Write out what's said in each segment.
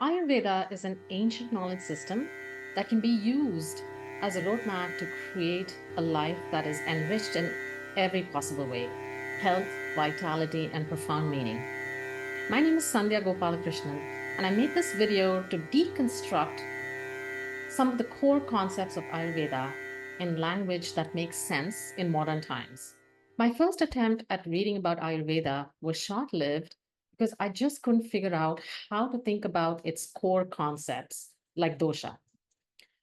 Ayurveda is an ancient knowledge system that can be used as a roadmap to create a life that is enriched in every possible way: health, vitality, and profound meaning. My name is Sandhya Gopalakrishnan, and I made this video to deconstruct some of the core concepts of Ayurveda in language that makes sense in modern times. My first attempt at reading about Ayurveda was short lived because I just couldn't figure out how to think about its core concepts, like dosha.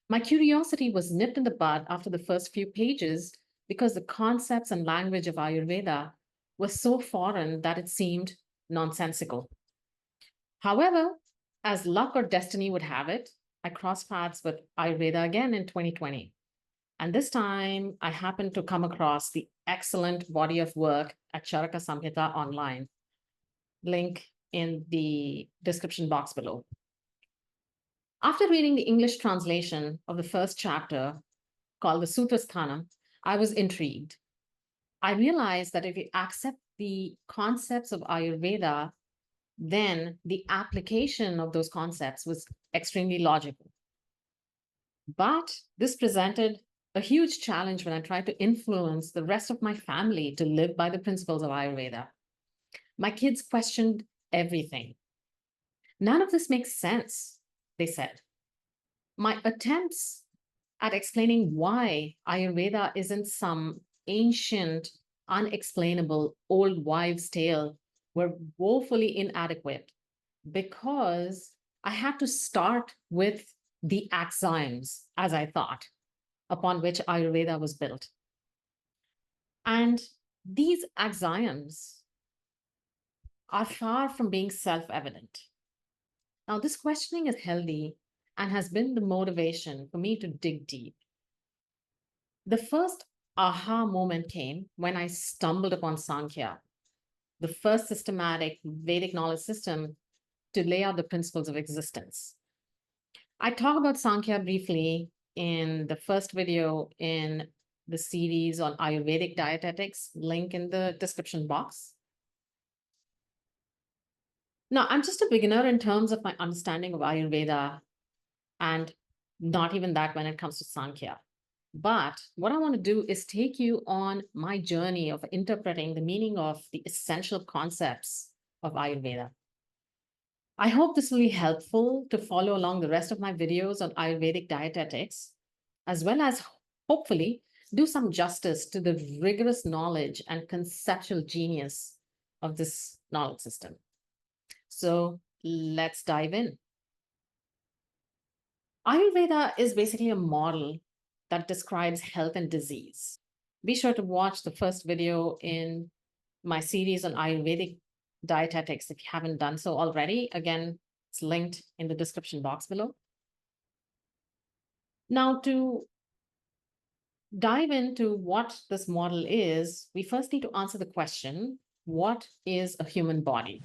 My curiosity was nipped in the bud after the first few pages because the concepts and language of Ayurveda was so foreign that it seemed nonsensical. However, as luck or destiny would have it, I crossed paths with Ayurveda again in 2020. And this time I happened to come across the excellent body of work at Charaka Samhita online. Link in the description box below. After reading the English translation of the first chapter called the Sutrasthanam, I was intrigued. I realized that if you accept the concepts of Ayurveda, then the application of those concepts was extremely logical. But this presented a huge challenge when I tried to influence the rest of my family to live by the principles of Ayurveda. My kids questioned everything. None of this makes sense, they said. My attempts at explaining why Ayurveda isn't some ancient, unexplainable old wives' tale were woefully inadequate because I had to start with the axioms, as I thought, upon which Ayurveda was built. And these axioms are far from being self evident. Now, this questioning is healthy and has been the motivation for me to dig deep. The first aha moment came when I stumbled upon Sankhya, the first systematic Vedic knowledge system to lay out the principles of existence. I talk about Sankhya briefly in the first video in the series on Ayurvedic dietetics, link in the description box. Now, I'm just a beginner in terms of my understanding of Ayurveda, and not even that when it comes to Sankhya. But what I want to do is take you on my journey of interpreting the meaning of the essential concepts of Ayurveda. I hope this will be helpful to follow along the rest of my videos on Ayurvedic dietetics, as well as hopefully do some justice to the rigorous knowledge and conceptual genius of this knowledge system. So let's dive in. Ayurveda is basically a model that describes health and disease. Be sure to watch the first video in my series on Ayurvedic dietetics if you haven't done so already. Again, it's linked in the description box below. Now, to dive into what this model is, we first need to answer the question, what is a human body?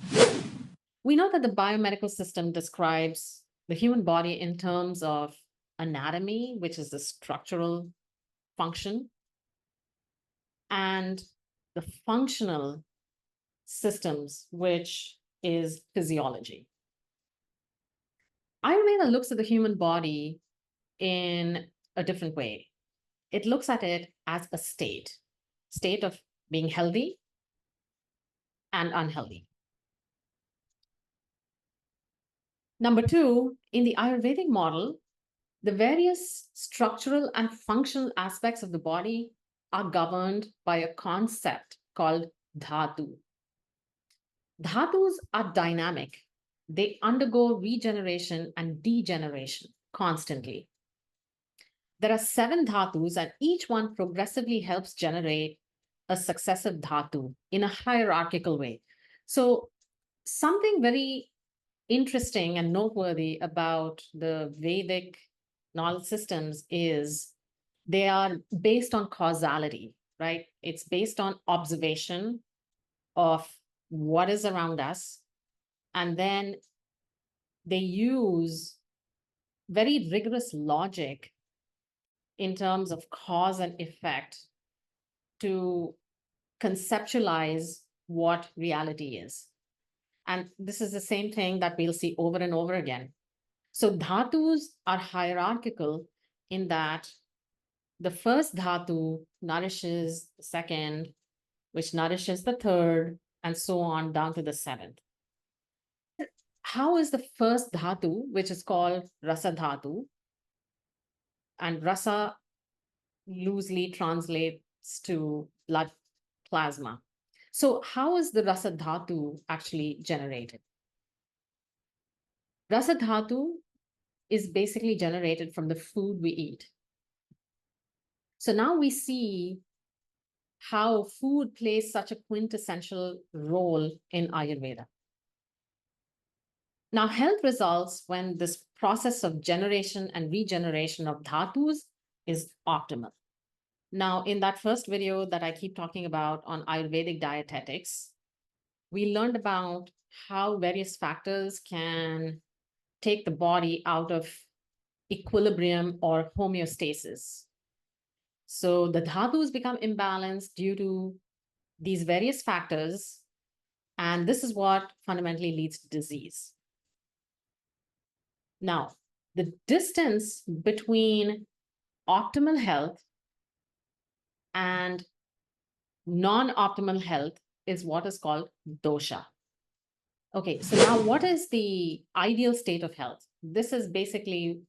We know that the biomedical system describes the human body in terms of anatomy, which is the structural function, and the functional systems, which is physiology. Ayurveda looks at the human body in a different way. It looks at it as a state of being healthy and unhealthy. Number two, in the Ayurvedic model, the various structural and functional aspects of the body are governed by a concept called Dhatu. Dhatus are dynamic. They undergo regeneration and degeneration constantly. There are 7 dhatus, and each one progressively helps generate a successive dhatu in a hierarchical way. So, something very interesting and noteworthy about the Vedic knowledge systems is they are based on causality, right? It's based on observation of what is around us. And then they use very rigorous logic in terms of cause and effect to conceptualize what reality is. And this is the same thing that we'll see over and over again. So dhatus are hierarchical in that the first dhatu nourishes the second, which nourishes the third, and so on down to the seventh. How is the first dhatu, which is called rasa dhatu, and rasa loosely translates to blood plasma. So, how is the rasa dhatu actually generated? Rasa dhatu is basically generated from the food we eat. So now we see how food plays such a quintessential role in Ayurveda. Now, health results when this process of generation and regeneration of dhatus is optimal. Now, in that first video that I keep talking about on Ayurvedic dietetics, we learned about how various factors can take the body out of equilibrium or homeostasis. So the dhatus become imbalanced due to these various factors, and this is what fundamentally leads to disease. Now, the distance between optimal health and non-optimal health is what is called dosha. Okay, so now what is the ideal state of health? This is basically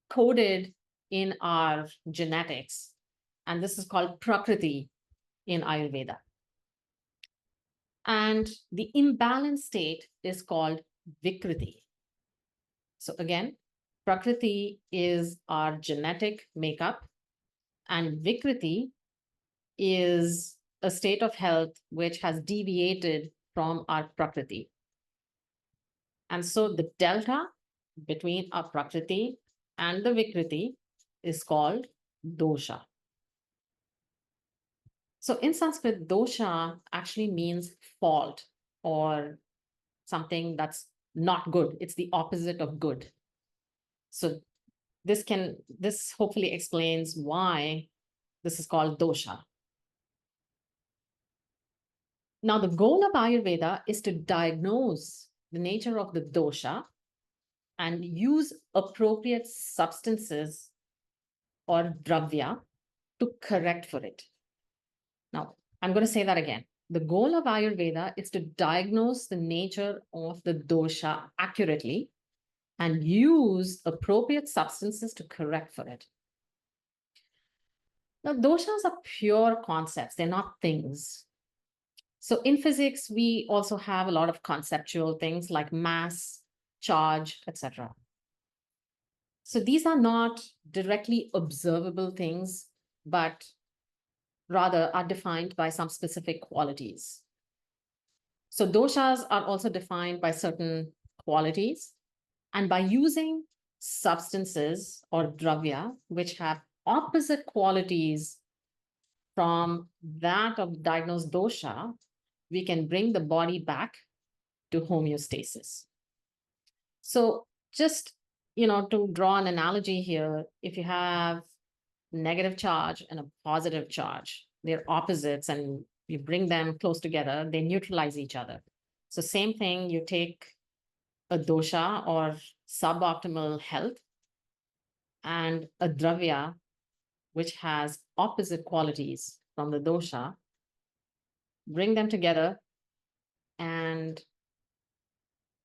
coded in our genetics, and this is called Prakrti in Ayurveda. And the imbalanced state is called Vikrti. So again, Prakrti is our genetic makeup, and Vikrti is a state of health which has deviated from our Prakrti. And so the delta between our Prakrti and the Vikriti is called Dosha. So in Sanskrit, Dosha actually means fault or something that's not good. It's the opposite of good. So this hopefully explains why this is called Dosha. Now, the goal of Ayurveda is to diagnose the nature of the dosha and use appropriate substances or dravya to correct for it. Now, I'm going to say that again. The goal of Ayurveda is to diagnose the nature of the dosha accurately and use appropriate substances to correct for it. Now, doshas are pure concepts, they're not things. So in physics, we also have a lot of conceptual things like mass, charge, etc. So these are not directly observable things, but rather are defined by some specific qualities. So doshas are also defined by certain qualities, and by using substances or dravya, which have opposite qualities from that of diagnosed dosha, we can bring the body back to homeostasis. So just, to draw an analogy here, if you have negative charge and a positive charge, they're opposites, and you bring them close together, they neutralize each other. So same thing, you take a dosha or suboptimal health and a dravya, which has opposite qualities from the dosha, bring them together, and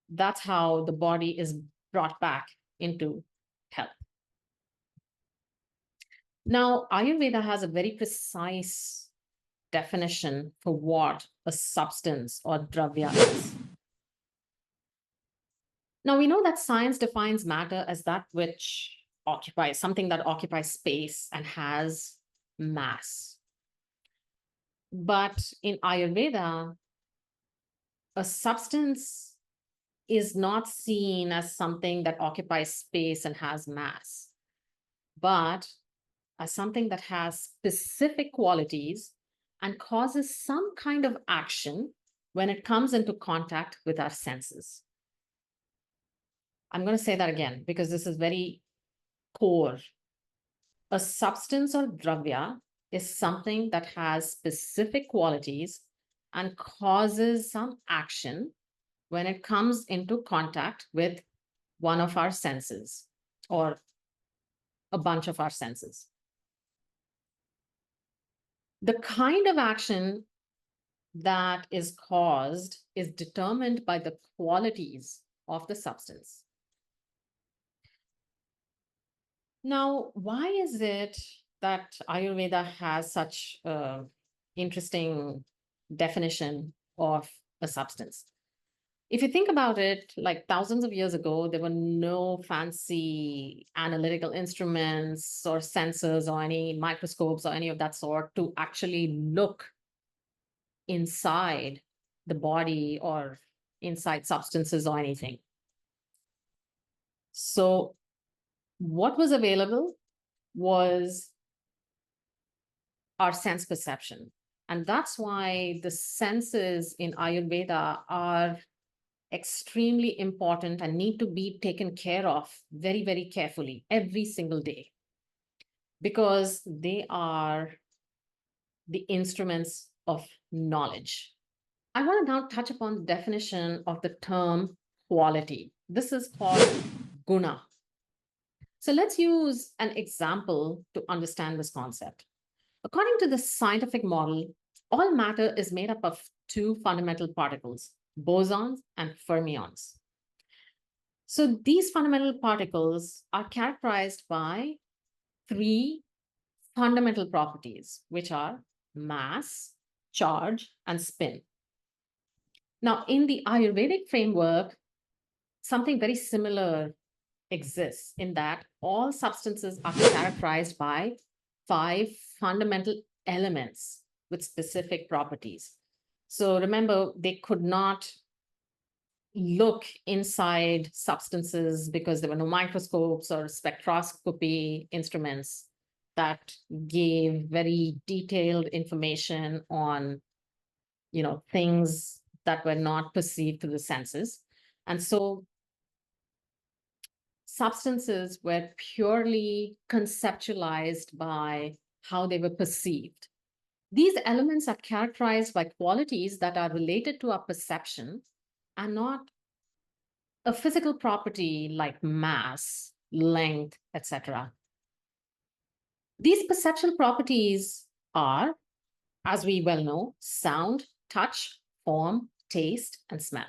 that's how the body is brought back into health. Now, Ayurveda has a very precise definition for what a substance or dravya is. Now, we know that science defines matter as that which occupies something that occupies space and has mass. But in Ayurveda, a substance is not seen as something that occupies space and has mass, but as something that has specific qualities and causes some kind of action when it comes into contact with our senses. I'm going to say that again because this is very core. A substance or dravya is something that has specific qualities and causes some action when it comes into contact with one of our senses or a bunch of our senses. The kind of action that is caused is determined by the qualities of the substance. Now, why is it that Ayurveda has such an interesting definition of a substance? If you think about it, like thousands of years ago, there were no fancy analytical instruments or sensors or any microscopes or any of that sort to actually look inside the body or inside substances or anything. So what was available was our sense perception. And that's why the senses in Ayurveda are extremely important and need to be taken care of very, very carefully every single day, because they are the instruments of knowledge. I want to now touch upon the definition of the term quality. This is called Guna. So let's use an example to understand this concept. According to the scientific model, all matter is made up of two fundamental particles, bosons and fermions. So these fundamental particles are characterized by three fundamental properties, which are mass, charge, and spin. Now, in the Ayurvedic framework, something very similar exists in that all substances are characterized by five fundamental elements with specific properties. So remember, they could not look inside substances because there were no microscopes or spectroscopy instruments that gave very detailed information on, things that were not perceived through the senses. And so substances were purely conceptualized by how they were perceived. These elements are characterized by qualities that are related to our perception and not a physical property like mass, length, etc. These perceptual properties are, as we well know, sound, touch, form, taste, and smell.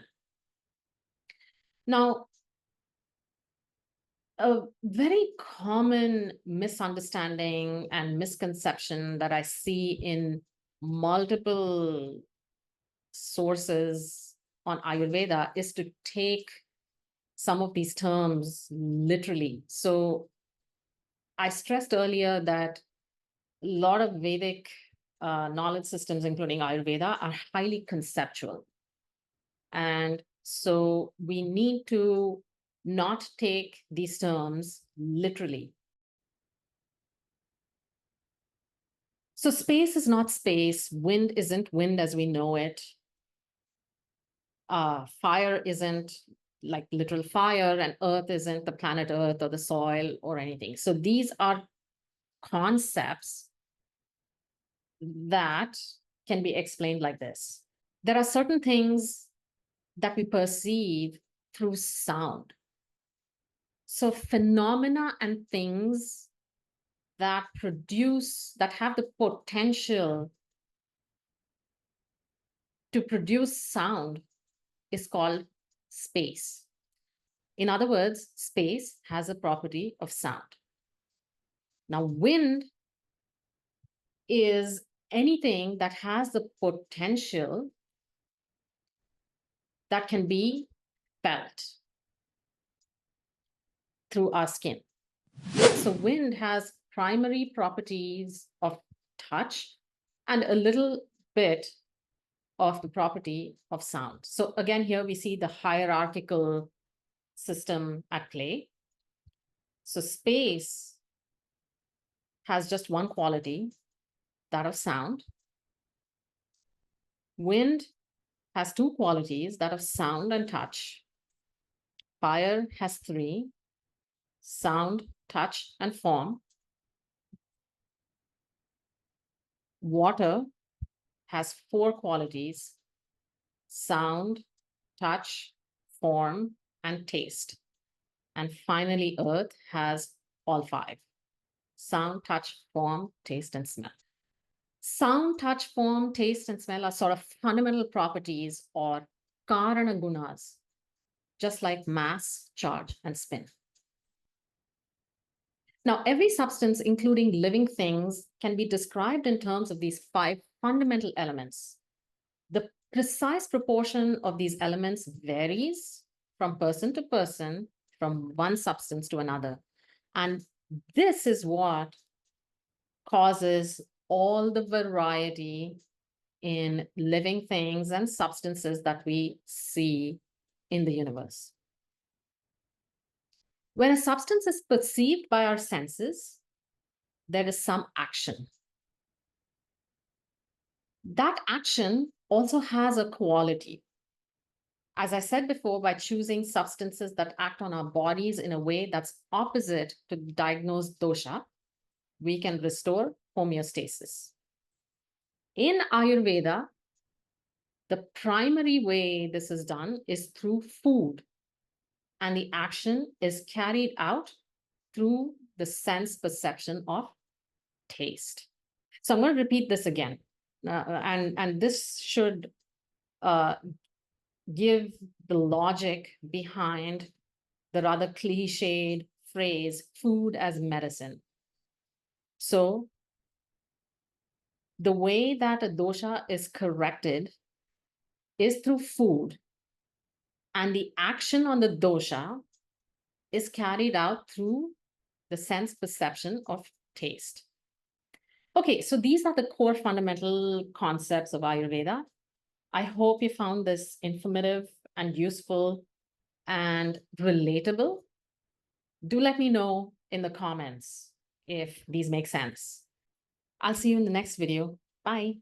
Now, a very common misunderstanding and misconception that I see in multiple sources on Ayurveda is to take some of these terms literally. So I stressed earlier that a lot of Vedic knowledge systems, including Ayurveda, are highly conceptual. And so we need to not take these terms literally. So space is not space. Wind isn't wind as we know it. Fire isn't like literal fire, and earth isn't the planet Earth or the soil or anything. So these are concepts that can be explained like this. There are certain things that we perceive through sound. So phenomena and things that have the potential to produce sound is called space. In other words, space has a property of sound. Now, wind is anything that has the potential that can be felt through our skin. So wind has primary properties of touch and a little bit of the property of sound. So again, here we see the hierarchical system at play. So space has just one quality, that of sound. Wind has two qualities, that of sound and touch. Fire has three, sound, touch, and form. Water has four qualities, sound, touch, form, and taste. And finally, earth has all five: sound, touch, form, taste, and smell. Sound, touch, form, taste, and smell are sort of fundamental properties or karana gunas, just like mass, charge, and spin. Now, every substance, including living things, can be described in terms of these five fundamental elements. The precise proportion of these elements varies from person to person, from one substance to another. And this is what causes all the variety in living things and substances that we see in the universe. When a substance is perceived by our senses, there is some action. That action also has a quality. As I said before, by choosing substances that act on our bodies in a way that's opposite to the diagnosed dosha, we can restore homeostasis. In Ayurveda, the primary way this is done is through food, and the action is carried out through the sense perception of taste. So I'm going to repeat this again, and this should give the logic behind the rather cliched phrase food as medicine. So the way that a dosha is corrected is through food, and the action on the dosha is carried out through the sense perception of taste. Okay, so these are the core fundamental concepts of Ayurveda. I hope you found this informative and useful and relatable. Do let me know in the comments if these make sense. I'll see you in the next video. Bye.